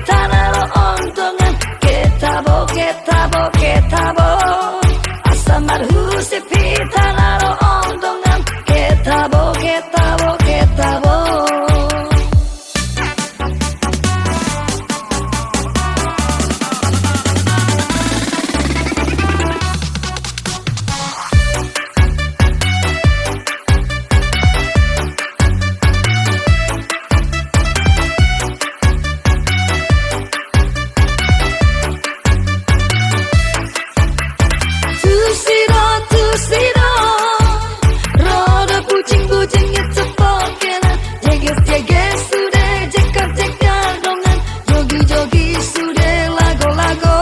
tanah ontongan ketabo ketabo ketabo asam marhusip tanah ontongan ketabo ketabo ketabo. Tusi roda bujing itu pokken Jeges sude Jengkar dongan Jogi sude lago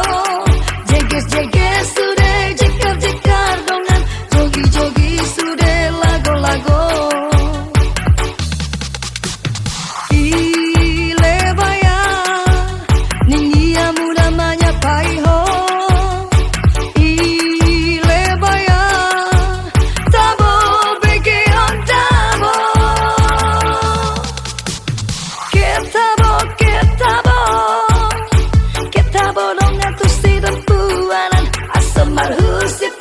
Jeges sude Jengkar dongan Jogi sude lago ile baya ningia muda manyapai ho tabo begeon dabo ketabo dongan tu sidempuan asam marhusip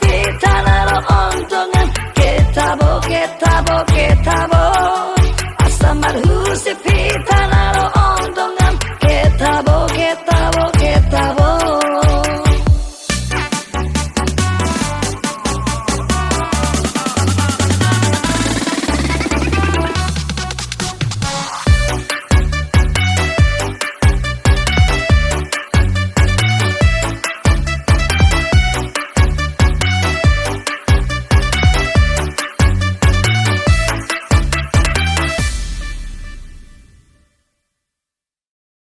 tanah ontongan ketabo